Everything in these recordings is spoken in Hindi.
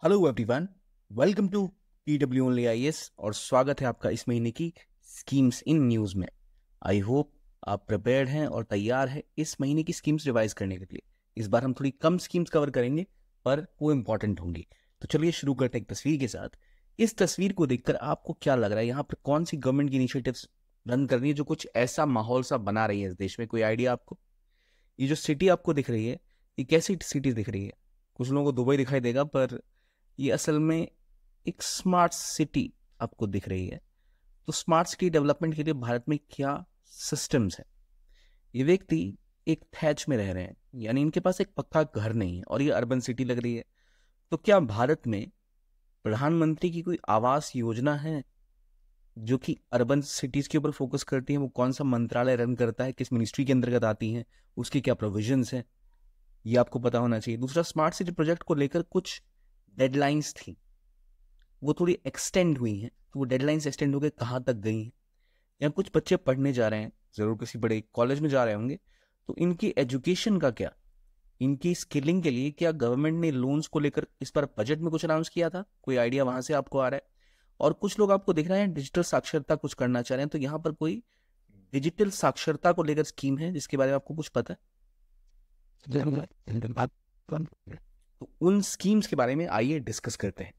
Hello everyone, welcome to TW only IAS और स्वागत है आपका इस महीने की स्कीम्स इन न्यूज़ में। आई होप आप प्रिपेयर्ड हैं और तैयार हैं इस महीने की स्कीम्स रिवाइज करने के लिए। इस बार हम थोड़ी कम स्कीम्स कवर करेंगे पर वो इम्पॉर्टेंट होंगी। तो चलिए शुरू करते हैं एक तस्वीर के साथ। इस तस्वीर को देखकर आपको क्या लग रहा है, यहाँ पर कौन सी गवर्नमेंट की इनिशिएटिव्स रन कर रही है जो कुछ ऐसा माहौल सा बना रही है इस देश में? कोई आइडिया आपको? ये जो सिटी आपको दिख रही है, ये कैसी सिटी दिख रही है? कुछ लोगों को दुबई दिखाई देगा, पर ये असल में एक स्मार्ट सिटी आपको दिख रही है। तो स्मार्ट सिटी डेवलपमेंट के लिए भारत में क्या सिस्टम्स हैं? ये व्यक्ति एक थैच में रह रहे हैं, यानी इनके पास एक पक्का घर नहीं है और ये अर्बन सिटी लग रही है। तो क्या भारत में प्रधानमंत्री की कोई आवास योजना है जो कि अर्बन सिटीज के ऊपर फोकस करती है? वो कौन सा मंत्रालय रन करता है, किस मिनिस्ट्री के अंतर्गत आती हैं, उसकी क्या प्रोविजंस हैं, ये आपको पता होना चाहिए। दूसरा, स्मार्ट सिटी प्रोजेक्ट को लेकर कुछ डेडलाइंस थी, वो थोड़ी एक्सटेंड हुई हैं। तो वो डेडलाइंस एक्सटेंड हो गए, कहाँ तक गई हैं? या कुछ बच्चे पढ़ने जा रहे हैं, ज़रूर किसी बड़े कॉलेज में जा रहे होंगे, तो इनकी एजुकेशन का क्या, इनकी स्किलिंग के लिए क्या गवर्नमेंट ने लोन्स को लेकर इस पर बजट में कुछ अनाउंस किया था? कोई आइडिया वहां से आपको आ रहा है? और कुछ लोग आपको दिख रहे हैं डिजिटल साक्षरता कुछ करना चाह रहे हैं, तो यहाँ पर कोई डिजिटल साक्षरता को लेकर स्कीम है जिसके बारे में आपको कुछ पता है? तो उन स्कीम्स के बारे में आइए डिस्कस करते हैं।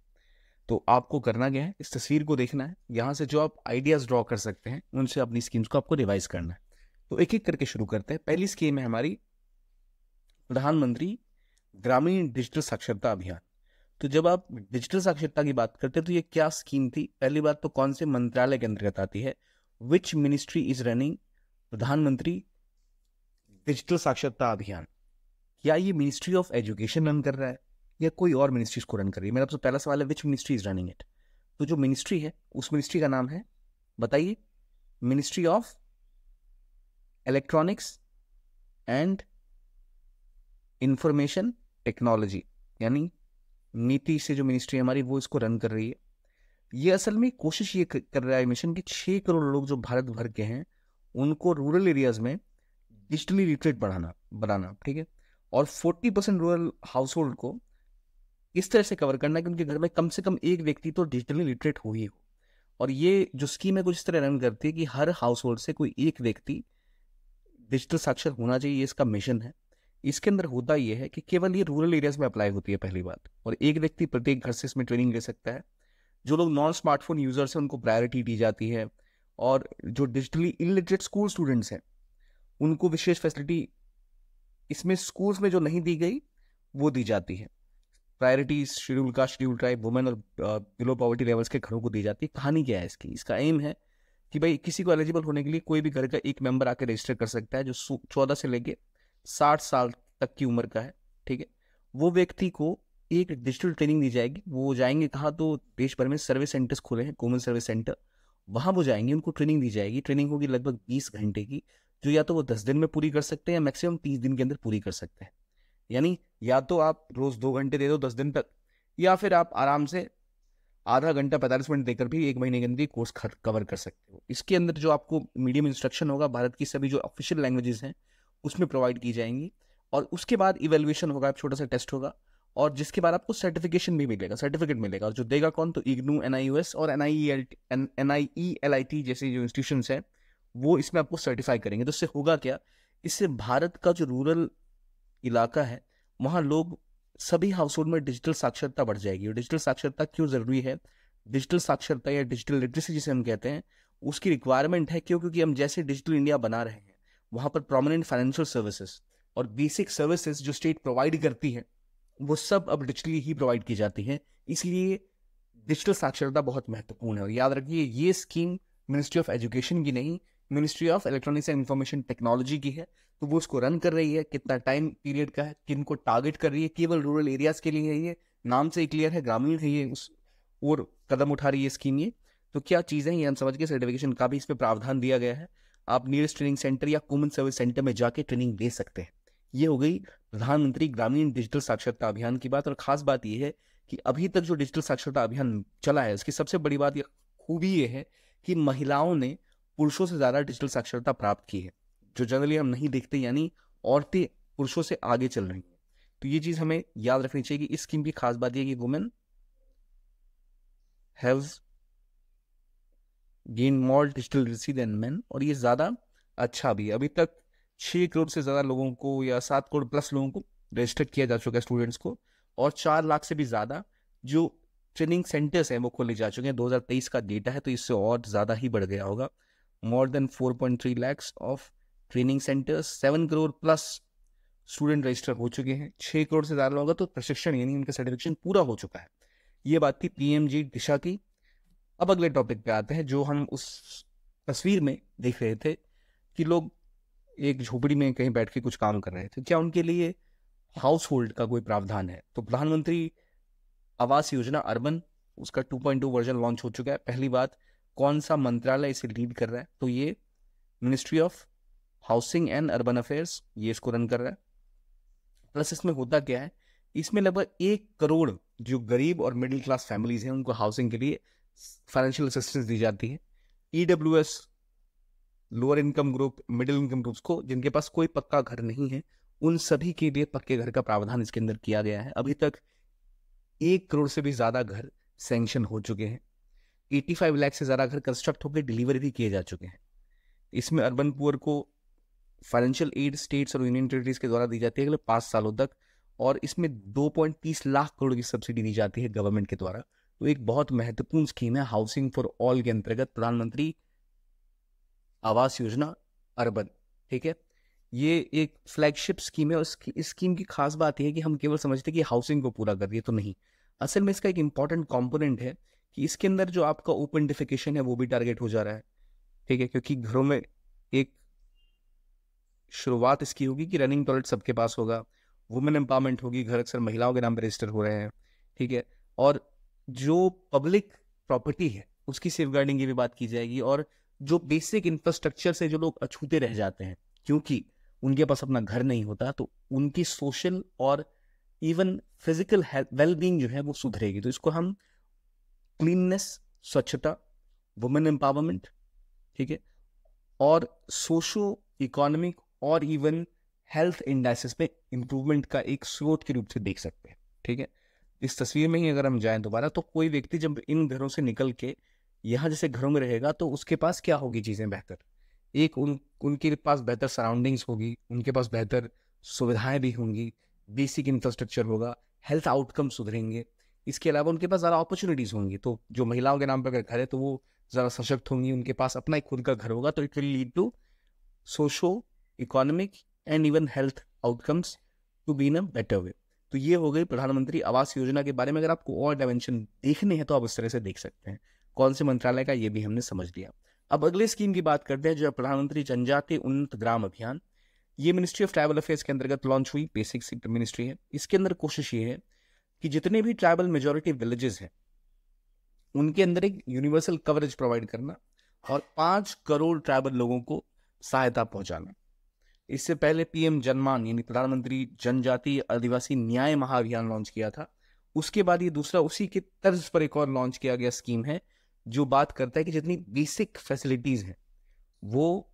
तो आपको करना क्या है, इस तस्वीर को देखना है, यहाँ से जो आप आइडियाज ड्रॉ कर सकते हैं उनसे अपनी स्कीम्स को आपको रिवाइज करना है। तो एक एक करके शुरू करते हैं। पहली स्कीम है हमारी प्रधानमंत्री ग्रामीण डिजिटल साक्षरता अभियान। तो जब आप डिजिटल साक्षरता की बात करते हैं तो ये क्या स्कीम थी? पहली बात तो कौन से मंत्रालय के अंतर्गत आती है? विच मिनिस्ट्री इज रनिंग प्रधानमंत्री डिजिटल साक्षरता अभियान? क्या ये मिनिस्ट्री ऑफ एजुकेशन रन कर रहा है या कोई और मिनिस्ट्री इसको रन कर रही है? मेरा सबसे पहला सवाल है, which ministry is running it? तो जो मिनिस्ट्री है उस मिनिस्ट्री का नाम है, बताइए, ministry of electronics and information technology. यानी नीति से जो मिनिस्ट्री हमारी वो इसको रन कर रही है। ये असल में कोशिश ये कर रहा है मिशन कि 6 करोड़ लोग जो भारत भर के हैं उनको रूरल एरियाज में डिजिटली लिटरेट बनाना, ठीक है। और 40% रूरल हाउस होल्ड को इस तरह से कवर करना है कि उनके घर में कम से कम एक व्यक्ति तो डिजिटली लिटरेट हो ही हो। और ये जो स्कीम है कुछ इस तरह रन करती है कि हर हाउस होल्ड से कोई एक व्यक्ति डिजिटल साक्षर होना चाहिए, ये इसका मिशन है। इसके अंदर होता यह है कि केवल ये रूरल एरियाज में अप्लाई होती है, पहली बात, और एक व्यक्ति प्रत्येक घर से इसमें ट्रेनिंग ले सकता है। जो लोग नॉन स्मार्टफोन यूजर्स हैं उनको प्रायोरिटी दी जाती है, और जो डिजिटली इलिटरेट स्कूल स्टूडेंट्स हैं उनको विशेष फैसिलिटी इसमें स्कूल्स में जो नहीं दी गई वो दी जाती है। Priority schedule caste, schedule tribe, women और बिलो पॉवर्टी लेवल्स के घरों को दी जाती है। कहानी क्या है इसकी? इसका एम है कि भाई किसी को एलिजिबल होने के लिए कोई भी घर का एक मेंबर आकर रजिस्टर कर सकता है जो 14 से लेके 60 साल तक की उम्र का है, ठीक है। वो व्यक्ति को एक डिजिटल ट्रेनिंग दी जाएगी। वो जाएंगे कहाँ? तो देश भर में सर्विस सेंटर्स खुले हैं, कॉमन सर्विस सेंटर, वहां वो जाएंगे, उनको ट्रेनिंग दी जाएगी। ट्रेनिंग होगी लगभग 20 घंटे की, जो या तो वो 10 दिन में पूरी कर सकते हैं या मैक्सिमम 30 दिन के अंदर पूरी कर सकते हैं। यानी या तो आप रोज 2 घंटे दे दो 10 दिन तक, या फिर आप आराम से आधा घंटा 45 मिनट देकर भी 1 महीने के अंदर कोर्स कवर कर सकते हो। इसके अंदर जो आपको मीडियम इंस्ट्रक्शन होगा भारत की सभी जो ऑफिशियल लैंग्वेजेस हैं उसमें प्रोवाइड की जाएंगी। और उसके बाद इवेल्युएशन होगा, छोटा सा टेस्ट होगा, और जिसके बाद आपको सर्टिफिकेशन भी मिलेगा, सर्टिफिकेट मिलेगा। और जो देगा कौन? तो इग्नू, NIUS और NIELIT जैसे जो इंस्टीट्यूशन हैं वो इसमें आपको सर्टिफाई करेंगे। तो इससे होगा क्या? इससे भारत का जो रूरल इलाका है वहाँ लोग सभी हाउस होल्ड में डिजिटल साक्षरता बढ़ जाएगी। और डिजिटल साक्षरता क्यों जरूरी है? डिजिटल साक्षरता या डिजिटल लिटरेसी जिसे हम कहते हैं, उसकी रिक्वायरमेंट है। क्यों? क्योंकि हम जैसे डिजिटल इंडिया बना रहे हैं वहाँ पर प्रोमिनेंट फाइनेंशियल सर्विसेज और बेसिक सर्विसेज जो स्टेट प्रोवाइड करती है वो सब अब डिजिटली ही प्रोवाइड की जाती है। इसलिए डिजिटल साक्षरता बहुत महत्वपूर्ण है। और याद रखिए, ये स्कीम मिनिस्ट्री ऑफ एजुकेशन की नहीं, ministry of electronics and information technology की है। तो वो उसको रन कर रही है। कितना टाइम पीरियड का है, किन को टारगेट कर रही है? केवल रूरल एरियाज के लिए है। ये नाम से ही क्लियर है, ग्रामीण है ये, उस और कदम उठा रही है स्कीम ये। तो क्या चीज़ें ये हम समझ के सर्टिफिकेशन का भी इसमें प्रावधान दिया गया है। आप नियरेस्ट ट्रेनिंग सेंटर या कॉमन सर्विस सेंटर में जाके ट्रेनिंग ले सकते हैं। ये हो गई प्रधानमंत्री ग्रामीण डिजिटल साक्षरता अभियान की बात। और खास बात यह है कि अभी तक जो डिजिटल साक्षरता अभियान चला है उसकी सबसे बड़ी बात, खूबी ये है कि महिलाओं ने पुरुषों से ज्यादा डिजिटल साक्षरता प्राप्त की है, जो जनरली हम नहीं देखते। यानी औरतें पुरुषों से आगे चल रही हैं। तो ये चीज हमें याद रखनी चाहिए कि इस स्कीम की खास बात यह है कि women have gain more digital literacy than men, और ये ज़्यादा अच्छा भी है। अभी तक 6 करोड़ से ज़्यादा लोगों को या 7 करोड़ प्लस लोगों को रजिस्टर किया जा चुका है, स्टूडेंट्स को, और 4 लाख से भी ज़्यादा जो ट्रेनिंग सेंटर्स हैं वो खोले जा चुके हैं। 2023 का डेटा है, तो इससे और ज़्यादा ही बढ़ गया होगा। More than 4.3 lakhs of training centres, 7 crore plus student register हो चुके हैं। 6 करोड़ से ज़्यादा लोगों का तो प्रशिक्षण यानी उनका सर्टिफिकेशन पूरा हो चुका है। ये बात थी पीएमजी दिशा की। अब अगले टॉपिक पे आते हैं, जो हम उस तस्वीर में देख रहे थे कि लोग एक झोपड़ी में कहीं बैठ के कुछ काम कर रहे थे। क्या उनके लिए हाउस होल्ड का कोई प्रावधान है? तो प्रधानमंत्री आवास योजना अर्बन, उसका 2.2 वर्जन लॉन्च हो चुका है। पहली बात, कौन सा मंत्रालय इसे लीड कर रहा है? तो ये ministry of housing and urban affairs ये इसको रन कर रहा है। प्लस इसमें होता क्या है, इसमें लगभग 1 करोड़ जो गरीब और मिडिल क्लास फैमिलीज हैं उनको हाउसिंग के लिए फाइनेंशियल असिस्टेंस दी जाती है। EWS, lower income group, middle income groups को जिनके पास कोई पक्का घर नहीं है, उन सभी के लिए पक्के घर का प्रावधान इसके अंदर किया गया है। अभी तक 1 करोड़ से भी ज्यादा घर सैंक्शन हो चुके हैं। 85 लाख से ज्यादा घर कंस्ट्रक्ट होकर डिलीवरी भी किए जा चुके हैं। इसमें अर्बन पुअर को फाइनेंशियल एड स्टेट्स और यूनियन टेरिटरीज के द्वारा दी जाती है अगले 5 सालों तक, और इसमें 2.30 लाख करोड़ की सब्सिडी दी जाती है गवर्नमेंट के द्वारा। तो एक बहुत महत्वपूर्ण स्कीम है हाउसिंग फॉर ऑल के अंतर्गत प्रधानमंत्री आवास योजना अर्बन। ठीक है, ये एक फ्लैगशिप स्कीम है, और इस स्कीम की खास बात यह है कि हम केवल समझते हैं कि हाउसिंग को पूरा कर रही है, तो नहीं। असल में इसका एक इंपॉर्टेंट कंपोनेंट है कि इसके अंदर जो आपका ओपन डिफिकेशन है वो भी टारगेट हो जा रहा है। ठीक है, क्योंकि घरों में एक शुरुआत इसकी होगी कि रनिंग टॉयलेट सबके पास होगा, वुमेन एम्पावरमेंट होगी, घर अक्सर महिलाओं के नाम पर रजिस्टर हो रहे हैं। ठीक है, और जो पब्लिक प्रॉपर्टी है उसकी सेफगार्डिंग की भी बात की जाएगी, और जो बेसिक इंफ्रास्ट्रक्चर से जो लोग अछूते रह जाते हैं क्योंकि उनके पास अपना घर नहीं होता, तो उनकी सोशल और इवन फिजिकल वेलबींग जो है वो सुधरेगी। तो इसको हम क्लीननेस, स्वच्छता, वुमेन एम्पावरमेंट, ठीक है, और सोशो इकोनॉमिक और इवन हेल्थ इंडाइसिस में इंप्रूवमेंट का एक स्रोत के रूप से देख सकते हैं। ठीक है, इस तस्वीर में ही अगर हम जाएं दोबारा, तो कोई व्यक्ति जब इन घरों से निकल के यहाँ जैसे घरों में रहेगा तो उसके पास क्या होगी चीज़ें बेहतर, एक उनके पास बेहतर सराउंडिंग्स होगी, उनके पास बेहतर सुविधाएं भी होंगी, बेसिक इंफ्रास्ट्रक्चर होगा, हेल्थ आउटकम सुधरेंगे। इसके अलावा उनके पास ज़्यादा अपॉर्चुनिटीज़ होंगी। तो जो महिलाओं के नाम पर अगर घर है तो वो ज़्यादा सशक्त होंगी, उनके पास अपना एक खुद का घर होगा, तो it will lead to socio economic and even health outcomes to be in a better way. तो ये हो गई प्रधानमंत्री आवास योजना के बारे में। अगर आपको और डायमेंशन देखने हैं तो आप इस तरह से देख सकते हैं। कौन से मंत्रालय का, ये भी हमने समझ लिया। अब अगले स्कीम की बात करते हैं, जो प्रधानमंत्री जनजातीय उन्नत ग्राम अभियान। ये मिनिस्ट्री ऑफ ट्राइबल अफेयर्स के अंतर्गत लॉन्च हुई, बेसिक सेक्टर मिनिस्ट्री है। इसके अंदर कोशिश ये है कि जितने भी ट्राइबल मेजोरिटी विलेजेस हैं उनके अंदर एक यूनिवर्सल कवरेज प्रोवाइड करना और 5 करोड़ ट्राइबल लोगों को सहायता पहुंचाना। इससे पहले पीएम जनमान यानी प्रधानमंत्री जनजातीय आदिवासी न्याय महाअभियान लॉन्च किया था। उसके बाद ये दूसरा उसी के तर्ज पर एक और लॉन्च किया गया स्कीम है, जो बात करता है कि जितनी बेसिक फैसिलिटीज हैं वो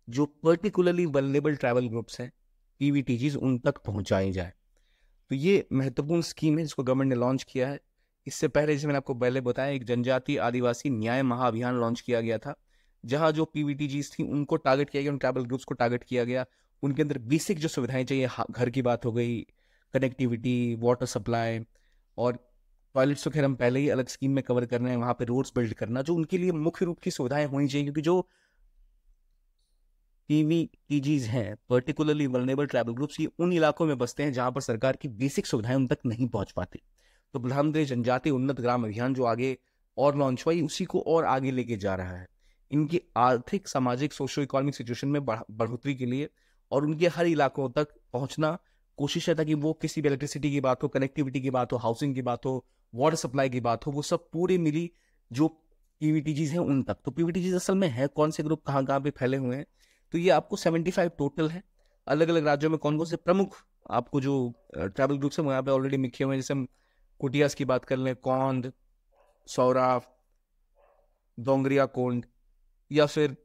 जो पर्टिकुलरली वल्नरेबल ट्राइबल ग्रुप्स हैं, पीवीटीजीज, उन तक पहुंचाई जाए। तो ये महत्वपूर्ण स्कीम है जिसको गवर्नमेंट ने लॉन्च किया है। इससे पहले, जैसे मैंने आपको पहले बताया, एक जनजातीय आदिवासी न्याय महाअभियान लॉन्च किया गया था, जहां जो पीवीटीजीज थी उनको टारगेट किया गया, उन ट्राइबल ग्रुप्स को टारगेट किया गया। उनके अंदर बेसिक जो सुविधाएं चाहिए, घर की बात हो गई, कनेक्टिविटी, वाटर सप्लाई, और टॉयलेट्स तो खैर हम पहले ही अलग स्कीम में कवर कर रहे हैं, वहां पे रोड्स बिल्ड करना, जो उनके लिए मुख्य रूप की सुविधाएं होनी चाहिए, क्योंकि जो पीवीटीजीज हैं, पर्टिकुलरली वल्नरेबल ट्राइबल ग्रुप्स, ये उन इलाकों में बसते हैं जहां पर सरकार की बेसिक सुविधाएं उन तक नहीं पहुंच पाती। तो प्रधानमंत्री जनजातीय उन्नत ग्राम अभियान जो आगे और लॉन्च हुआ, उसी को और आगे लेके जा रहा है, इनकी आर्थिक, सामाजिक, सोशो इकोनॉमिक सिचुएशन में बढ़ोतरी के लिए, और उनके हर इलाकों तक पहुंचना कोशिश है, ताकि वो किसी भी इलेक्ट्रिसिटी की बात हो, कनेक्टिविटी की बात हो, हाउसिंग की बात हो, वाटर सप्लाई की बात हो, वो सब पूरी मिली जो पीवीटीजीज हैं उन तक। तो पीवीटीजीज असल में है कौन से ग्रुप, कहाँ कहाँ पे फैले हुए हैं, तो ये आपको 75 टोटल है। अलग अलग राज्यों में कौन कौन से प्रमुख आपको जो ट्राइबल ग्रुप्स हैं वहाँ पे ऑलरेडी लिखे हुए हैं। जैसे हम कुटियास की बात कर लें, कौंद, सौराफ, डोंगरिया कोंड, या फिर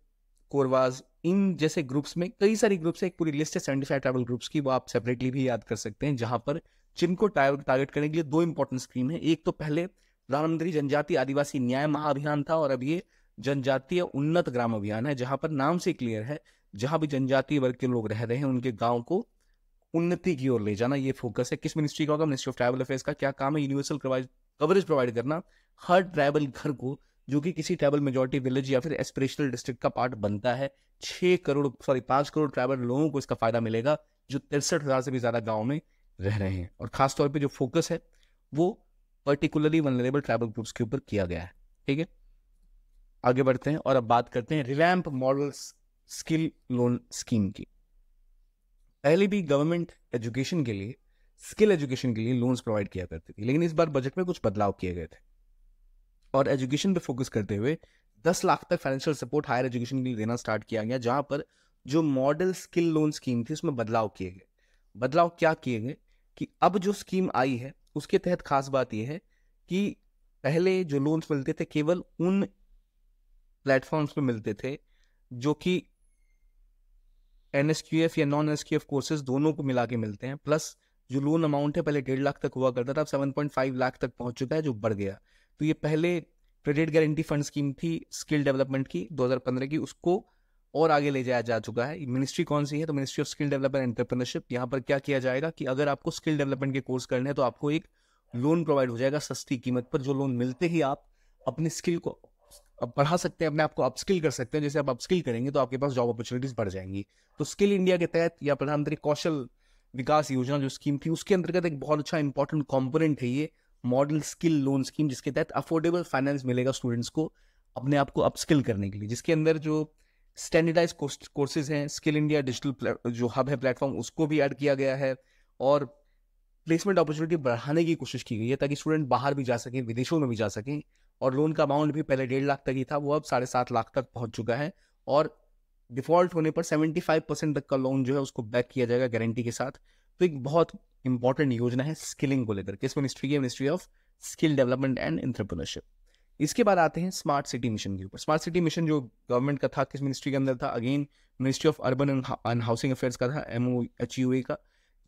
कोरवाज, इन जैसे ग्रुप्स में कई सारी ग्रुप्स है। एक पूरी लिस्ट है 75 ट्राइबल ग्रुप्स की, वो आप सेपरेटली भी याद कर सकते हैं, जहां पर जिनको टारगेट करने के लिए 2 इंपॉर्टेंट स्कीम है। एक तो पहले प्रधानमंत्री जनजातीय आदिवासी न्याय महाअभियान था, और अब ये जनजातीय उन्नत ग्राम अभियान है, जहां पर नाम से क्लियर है जहां भी जनजातीय वर्ग के लोग रह रहे हैं उनके गांव को उन्नति की ओर ले जाना, ये फोकस है। किस मिनिस्ट्री का होगा? मिनिस्ट्री ऑफ ट्राइबल अफेयर्स का। क्या काम है? यूनिवर्सल कवरेज प्रोवाइड करना हर ट्राइबल घर को, जो कि किसी ट्राइबल मेजोरिटी विलेज या फिर एस्पिरेशनल डिस्ट्रिक्ट का पार्ट बनता है। 5 करोड़ ट्राइबल लोगों को इसका फायदा मिलेगा, जो 63,000 से भी ज्यादा गाँव में रह रहे हैं। और खासतौर पर जो फोकस है वो पर्टिकुलरली वनरेबल ट्राइबल ग्रुप्स के ऊपर किया गया है। ठीक है, आगे बढ़ते हैं और अब बात करते हैं revamp model skill loan scheme की। पहले भी गवर्नमेंट एजुकेशन के लिए, स्किल एजुकेशन के लिए लोन्स प्रोवाइड किया करती थी, लेकिन इस बार बजट में कुछ बदलाव किए गए थे और एजुकेशन पे फोकस करते हुए 10 लाख तक फाइनेंशियल सपोर्ट हायर एजुकेशन के लिए देना स्टार्ट किया गया। जहां पर जो मॉडल स्किल लोन स्कीम थी उसमें बदलाव किए गए। बदलाव क्या किए गए कि अब जो स्कीम आई है उसके तहत खास बात यह है कि पहले जो लोन्स मिलते थे केवल उन प्लेटफॉर्म्स पे मिलते थे जो कि NSQF या नॉन NSQF कोर्सेज दोनों को मिला के मिलते हैं, प्लस जो लोन अमाउंट है पहले 1.5 लाख तक हुआ करता था, अब 7.5 लाख तक पहुंच चुका है, जो बढ़ गया। तो ये पहले क्रेडिट गारंटी फंड स्कीम थी स्किल डेवलपमेंट की 2015 की, उसको और आगे ले जाया जा चुका है। मिनिस्ट्री कौन सी है? तो ministry of skill development and entrepreneurship. यहाँ पर क्या किया जाएगा कि अगर आपको स्किल डेवलपमेंट के कोर्स करने हैं तो आपको एक लोन प्रोवाइड हो जाएगा सस्ती कीमत पर, जो लोन मिलते ही आप अपनी स्किल को बढ़ा सकते हैं, अपने आप को अपस्किल कर सकते हैं। जैसे आप अपस्किल करेंगे तो आपके पास जॉब अपॉर्चुनिटीज बढ़ जाएंगी। तो स्किल इंडिया के तहत या प्रधानमंत्री कौशल विकास योजना जो स्कीम थी उसके अंतर्गत एक बहुत अच्छा इंपॉर्टेंट कंपोनेंट है ये मॉडल स्किल लोन स्कीम, जिसके तहत अफोर्डेबल फाइनेंस मिलेगा स्टूडेंट्स को अपने आप को अपस्किल करने के लिए, जिसके अंदर जो स्टैंडर्डाइज कोर्सेज हैं, स्किल इंडिया डिजिटल जो हब है प्लेटफॉर्म, उसको भी ऐड किया गया है और प्लेसमेंट अपॉर्चुनिटी बढ़ाने की कोशिश की गई है ताकि स्टूडेंट बाहर भी जा सकें, विदेशों में भी जा सकें। और लोन का अमाउंट भी पहले 1.5 लाख तक ही था, वो अब 7.5 लाख तक पहुंच चुका है। और डिफॉल्ट होने पर 75% तक का लोन जो है उसको बैक किया जाएगा गारंटी के साथ। तो एक बहुत इंपॉर्टेंट योजना है स्किलिंग को लेकर। किस मिनिस्ट्री की? Ministry of skill development and entrepreneurship. इसके बाद आते हैं स्मार्ट सिटी मिशन के ऊपर। स्मार्ट सिटी मिशन जो गवर्नमेंट का था, किस मिनिस्ट्री के अंदर था? Again ministry of urban and housing affairs का था, MOHUA का।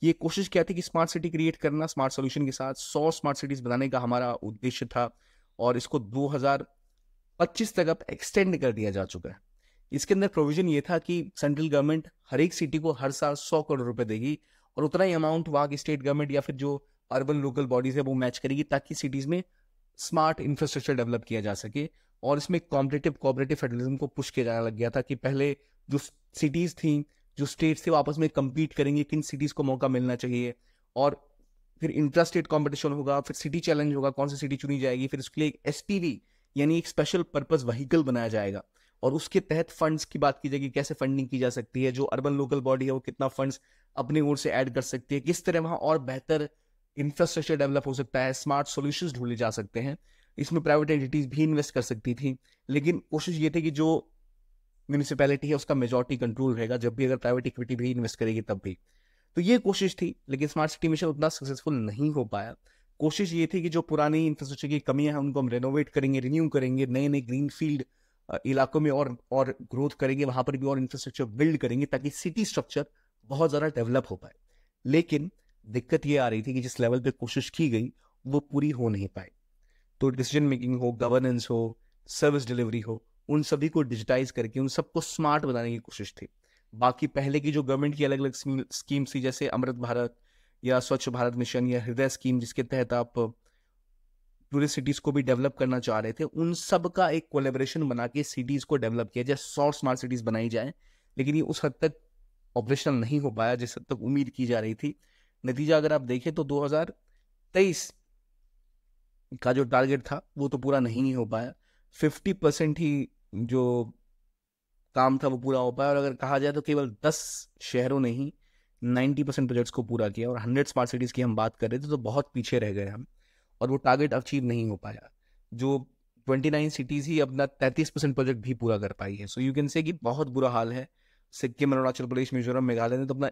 ये कोशिश क्या थी कि स्मार्ट सिटी क्रिएट करना, स्मार्ट सॉल्यूशन के साथ 100 स्मार्ट सिटीज बनाने का हमारा उद्देश्य था, और इसको 2025 तक अब एक्सटेंड कर दिया जा चुका है। इसके अंदर प्रोविजन ये था कि सेंट्रल गवर्नमेंट हर एक सिटी को हर साल 100 करोड़ रुपए देगी, और उतना ही अमाउंट वहां की स्टेट गवर्नमेंट या फिर जो अर्बन लोकल बॉडीज है वो मैच करेगी, ताकि सिटीज में स्मार्ट इंफ्रास्ट्रक्चर डेवलप किया जा सके। और इसमें कॉम्पिटिटिव कोऑपरेटिव फेडरलिज्म को पुश किया जाने लग गया था कि पहले जो सिटीज थी, जो स्टेट्स थे, वो आपस में कम्पीट करेंगे किन सिटीज को मौका मिलना चाहिए, और फिर इंट्रा स्टेट कॉम्पिटिशन होगा, फिर सिटी चैलेंज होगा, कौन सी सिटी चुनी जाएगी, फिर उसके लिए एक SPV यानी एक स्पेशल पर्पस व्हीकल बनाया जाएगा, और उसके तहत फंड्स की बात की जाएगी, कैसे फंडिंग की जा सकती है, जो अर्बन लोकल बॉडी है वो कितना फंड्स अपनी ओर से ऐड कर सकती है, किस तरह वहां और बेहतर इंफ्रास्ट्रक्चर डेवलप हो सकता है, स्मार्ट सॉल्यूशंस ढूंढे जा सकते हैं। इसमें प्राइवेट एंटिटीज भी इन्वेस्ट कर सकती थी, लेकिन कोशिश ये थी कि जो म्यूनिसिपैलिटी है उसका मेजॉरिटी कंट्रोल रहेगा, जब भी अगर प्राइवेट इक्विटी भी इन्वेस्ट करेगी तब भी। तो ये कोशिश थी, लेकिन स्मार्ट सिटी मिशन उतना सक्सेसफुल नहीं हो पाया। कोशिश ये थी कि जो पुरानी इंफ्रास्ट्रक्चर की कमियां हैं उनको हम रेनोवेट करेंगे, रिन्यू करेंगे, नए नए ग्रीन फील्ड इलाकों में और ग्रोथ करेंगे, वहां पर भी और इंफ्रास्ट्रक्चर बिल्ड करेंगे ताकि सिटी स्ट्रक्चर बहुत ज्यादा डेवलप हो पाए। लेकिन दिक्कत ये आ रही थी कि जिस लेवल पे कोशिश की गई वो पूरी हो नहीं पाई। तो डिसीजन मेकिंग हो, गवर्नेंस हो, सर्विस डिलीवरी हो, उन सभी को डिजिटाइज करके उन सबको स्मार्ट बनाने की कोशिश थी। बाकी पहले की जो गवर्नमेंट की अलग अलग स्कीम्स थी, जैसे अमृत भारत या स्वच्छ भारत मिशन या हृदय स्कीम, जिसके तहत आप टूरिस्ट सिटीज को भी डेवलप करना चाह रहे थे, उन सब का एक कोलेबोरेशन बना के सिटीज को डेवलप किया जाए, 100 स्मार्ट सिटीज बनाई जाए। लेकिन ये उस हद तक ऑपरेशनल नहीं हो पाया जिस हद तक उम्मीद की जा रही थी। नतीजा अगर आप देखें तो 2023 का जो टारगेट था वो तो पूरा नहीं हो पाया। 50% ही जो काम था वो पूरा हो पाया, और अगर कहा जाए तो केवल 10 शहरों ने ही 90% प्रोजेक्ट्स को पूरा किया, और 100 स्मार्ट सिटीज की हम बात कर रहे थे तो बहुत पीछे रह गए हम, और वो टारगेट अचीव नहीं हो पाया। जो 29 सिटीज ही अपना 33% प्रोजेक्ट भी पूरा कर पाई है। सो यू कैन से कि बहुत बुरा हाल है। सिक्किम, अरुणाचल प्रदेश, मिजोरम, मेघालय ने तो अपना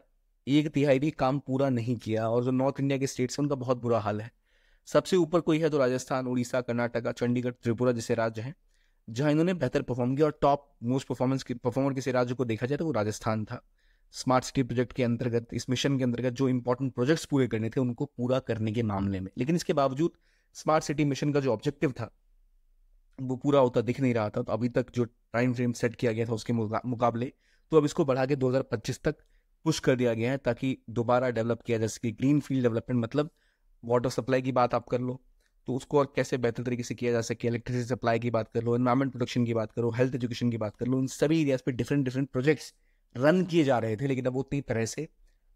1/3 भी काम पूरा नहीं किया, और जो नॉर्थ इंडिया के स्टेट्स हैं उनका बहुत बुरा हाल है। सबसे ऊपर कोई है तो राजस्थान, उड़ीसा, कर्नाटका, चंडीगढ़, त्रिपुरा जैसे राज्य हैं जहां इन्होंने बेहतर परफॉर्म किया, और टॉप मोस्ट परफॉर्मर किसी राज्य को देखा जाए तो वो राजस्थान था। स्मार्ट सिटी प्रोजेक्ट के अंतर्गत, इस मिशन के अंतर्गत जो इंपॉर्टेंट प्रोजेक्ट्स पूरे करने थे उनको पूरा करने के मामले में। लेकिन इसके बावजूद स्मार्ट सिटी मिशन का जो ऑब्जेक्टिव था वो पूरा होता दिख नहीं रहा था। तो अभी तक जो टाइम फ्रेम सेट किया गया था उसके मुकाबले, तो अब इसको बढ़ा के 2025 तक पुश कर दिया गया है, ताकि दोबारा डेवलप किया जा सके। ग्रीन फील्ड डेवलपमेंट मतलब वाटर सप्लाई की बात आप कर लो तो उसको और कैसे बेहतर तरीके से किया जा सके, इलेक्ट्रिसिटी सप्लाई की बात कर लो, एनवायरमेंट प्रोटेक्शन की बात करो, हेल्थ एजुकेशन की बात कर लो, इन सभी एरियाज पे डिफरेंट डिफरेंट प्रोजेक्ट्स रन किए जा रहे थे, लेकिन अब वो उतनी तरह से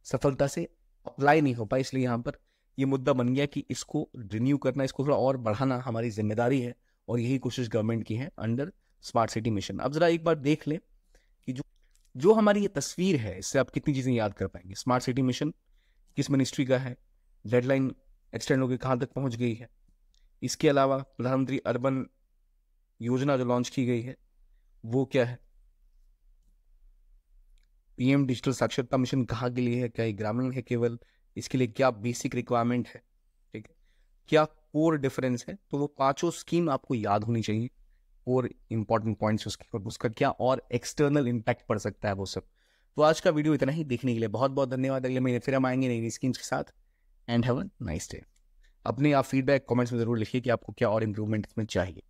सफलता से अप्लाई नहीं हो पाए। इसलिए यहाँ पर ये मुद्दा बन गया कि इसको रिन्यू करना, इसको थोड़ा और बढ़ाना हमारी जिम्मेदारी है, और यही कोशिश गवर्नमेंट की है अंडर स्मार्ट सिटी मिशन। अब जरा एक बार देख लें कि जो जो हमारी ये तस्वीर है, इससे आप कितनी चीजें याद कर पाएंगे। स्मार्ट सिटी मिशन किस मिनिस्ट्री का है, डेडलाइन एक्सटेंड होकर कहाँ तक पहुंच गई है, इसके अलावा प्रधानमंत्री अर्बन योजना जो लॉन्च की गई है वो क्या है, पीएम डिजिटल साक्षरता मिशन कहाँ के लिए है, क्या ये ग्रामीण है केवल, इसके लिए क्या बेसिक रिक्वायरमेंट है, ठीक है, क्या कोर डिफरेंस है। तो वो पांचों स्कीम आपको याद होनी चाहिए, और इंपॉर्टेंट पॉइंट्स उसकी, और उसका क्या और एक्सटर्नल इम्पैक्ट पड़ सकता है वो सब। तो आज का वीडियो इतना ही, देखने के लिए बहुत बहुत धन्यवाद। अगले महीने फिर हम आएंगे नई नई स्कीम्स के साथ। And have a nice day. अपने आप फीडबैक कमेंट्स में जरूर लिखिए कि आपको क्या और इम्प्रूवमेंट इसमें चाहिए।